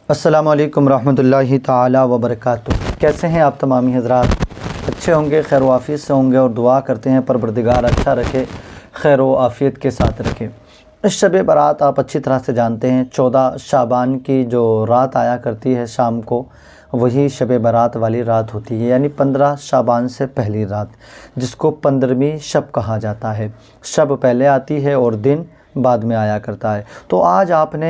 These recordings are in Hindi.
अस्सलामु अलैकुम रहमतुल्लाहि ताला व बरकातुहू। कैसे हैं आप तमामी हज़रात? अच्छे होंगे, खैर व आफ़ियत से होंगे और दुआ करते हैं परवरदिगार अच्छा रखे, खैर व आफ़ियत के साथ रखे। इस शब बारात आप अच्छी तरह से जानते हैं, 14 शाबान की जो रात आया करती है शाम को, वही शब बारात वाली रात होती है, यानी 15 शाबान से पहली रात, जिसको 15वीं शब कहा जाता है। शब पहले आती है और दिन बाद में आया करता है। तो आज आपने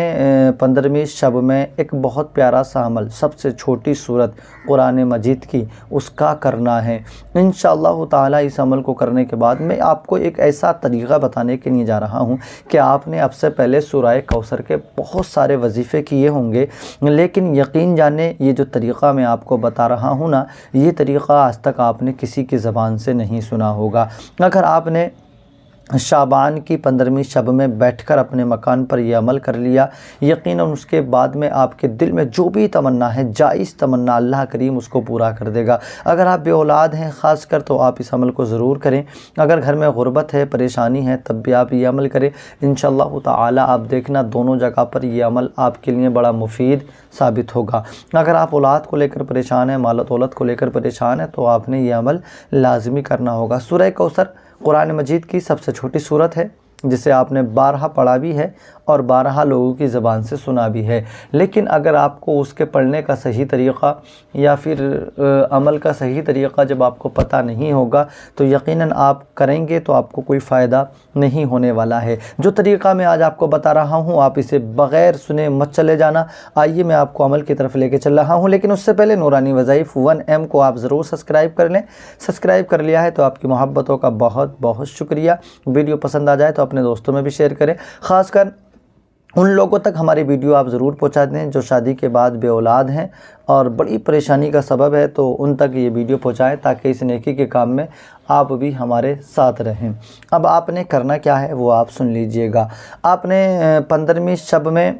15वीं शब में एक बहुत प्यारा सा अमल, सबसे छोटी सूरत कुरान मजीद की, उसका करना है। इंशाअल्लाह ताला इस अमल को करने के बाद मैं आपको एक ऐसा तरीक़ा बताने के लिए जा रहा हूँ कि आपने अब से पहले सूरह कौसर के बहुत सारे वजीफ़े किए होंगे, लेकिन यकीन जाने ये जो तरीक़ा मैं आपको बता रहा हूँ ना, ये तरीक़ा आज तक आपने किसी की ज़बान से नहीं सुना होगा। अगर आपने शाबान की 15वीं शब में बैठकर अपने मकान पर यह अमल कर लिया, यकीनन उसके बाद में आपके दिल में जो भी तमन्ना है, जायज़ तमन्ना, अल्लाह करीम उसको पूरा कर देगा। अगर आप बेऔलाद हैं ख़ास कर, तो आप इस अमल को ज़रूर करें। अगर घर में गुर्बत है, परेशानी है, तब भी आप ये अमल करें। इंशाअल्लाह ताला आप देखना दोनों जगह पर यह अमल आपके लिए बड़ा मुफीद साबित होगा। अगर आप औलाद को लेकर परेशान हैं, माल दौलत को लेकर परेशान हैं, तो आपने ये अमल लाजमी करना होगा। सूरह कौसर कुरान मजीद की सबसे छोटी सूरत है, जिसे आपने 12 पढ़ा भी है और 12 लोगों की ज़बान से सुना भी है। लेकिन अगर आपको उसके पढ़ने का सही तरीक़ा या फिर अमल का सही तरीक़ा जब आपको पता नहीं होगा, तो यकीनन आप करेंगे तो आपको कोई फ़ायदा नहीं होने वाला है। जो तरीक़ा मैं आज आपको बता रहा हूँ, आप इसे बग़ैर सुने मत चले जाना। आइए मैं आपको अमल की तरफ लेके चल रहा हूँ, लेकिन उससे पहले नूरानी वज़ाइफ़ 1M को आप ज़रूर सब्सक्राइब कर लें। सब्सक्राइब कर लिया है तो आपकी मोहब्बतों का बहुत बहुत शुक्रिया। वीडियो पसंद आ जाए तो अपने दोस्तों में भी शेयर करें। ख़ासकर उन लोगों तक हमारी वीडियो आप ज़रूर पहुंचा दें जो शादी के बाद बेऔलाद हैं और बड़ी परेशानी का सबब है, तो उन तक ये वीडियो पहुंचाएं ताकि इस नेकी के काम में आप भी हमारे साथ रहें। अब आपने करना क्या है वो आप सुन लीजिएगा। आपने 15वीं शब में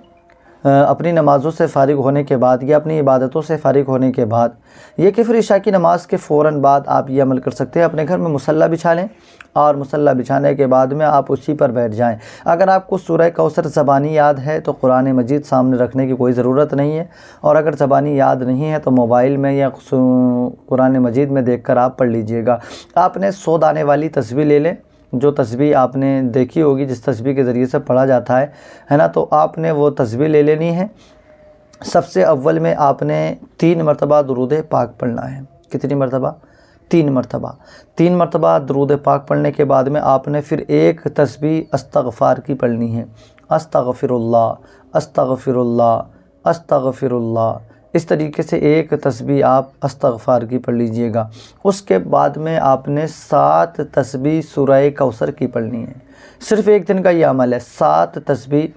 अपनी नमाज़ों से फ़ारिग होने के बाद या अपनी इबादतों से फ़ारिग होने के बाद, ये कि फिर इशा की नमाज़ के फ़ौरन बाद आप ये अमल कर सकते हैं। अपने घर में मुसल्ला बिछा लें और मुसल्ला बिछाने के बाद में आप उसी पर बैठ जाएं। अगर आपको सूरह कौसर ज़बानी याद है तो कुरान मजीद सामने रखने की कोई ज़रूरत नहीं है, और अगर ज़बानी याद नहीं है तो मोबाइल में या कुरान मजीद में देखकर आप पढ़ लीजिएगा। आपने 100 दाने वाली तस्बीह ले लें, जो तस्बीह आपने देखी होगी, जिस तस्बीह के ज़रिए से पढ़ा जाता है ना, तो आपने वो तस्बीह ले लेनी है। सबसे अव्वल में आपने 3 मरतबा दुरूद पाक पढ़ना है। कितनी मरतबा? 3 मरतबा। 3 मरतबा दुरूद पाक पढ़ने के बाद में आपने फिर एक तस्बीह अस्तग़फ़ार की पढ़नी है। अस्तग़फ़िरुल्लाह, अस्तग़फ़िरुल्लाह, अस्तग़फ़िरुल्लाह। इस तरीके से एक तस्बीह आप अस्तग़फ़ार की पढ़ लीजिएगा। उसके बाद में आपने 7 तस्बीह सूरह कौसर की पढ़नी है। सिर्फ़ एक दिन का ये अमल है। 7 तस्बीह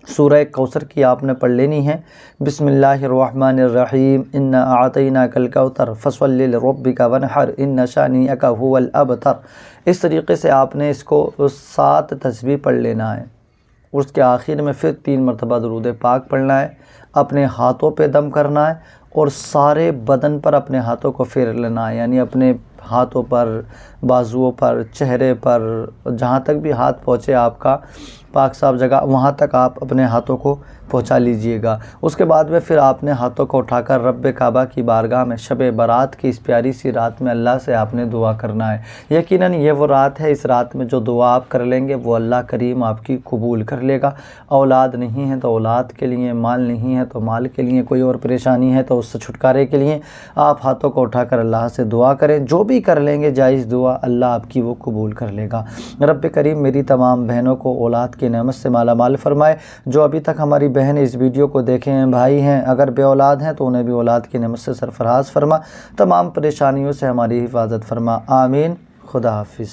सूरह कौसर की आपने पढ़ लेनी है। बिस्मिल्लाहिर्रहमानिर्रहीम, इन्ना आतैनाकल कौसर फसल्लि लिरब्बिका वनहर, इन्ना शानिअका हुवल अबतर। इस तरीके से आपने इसको 7 तस्बीह पढ़ लेना है। उसके आखिर में फिर 3 मरतबा दुरूद पाक पढ़ना है। अपने हाथों पे दम करना है और सारे बदन पर अपने हाथों को फेर लेना है, यानी अपने हाथों पर, बाजुओं पर, चेहरे पर, जहाँ तक भी हाथ पहुँचे आपका पाक साफ जगह, वहाँ तक आप अपने हाथों को पहुँचा लीजिएगा। उसके बाद में फिर आपने हाथों को उठाकर रब्ब काबा की बारगाह में शब बारात की इस प्यारी सी रात में अल्लाह से आपने दुआ करना है। यकीनन ये वो रात है, इस रात में जो दुआ आप कर लेंगे वो अल्लाह करीम आपकी कबूल कर लेगा। औलाद नहीं है तो औलाद के लिए, माल नहीं है तो माल के लिए, कोई और परेशानी है तो उससे छुटकारे के लिए आप हाथों को उठाकर अल्लाह से दुआ करें। जो भी कर लेंगे जायज़ दुआ, अल्लाह आपकी वो कबूल कर लेगा। रब्ब करीम मेरी तमाम बहनों को औलाद की नेमत से माला माल फरमाए। जो अभी तक हमारी बहन इस वीडियो को देखे हैं, भाई हैं, अगर बेऔलाद हैं तो उन्हें भी औलाद की नेमत से सरफराज फरमा। तमाम परेशानियों से हमारी हिफाजत फरमा। आमीन। खुदा हाफिज़।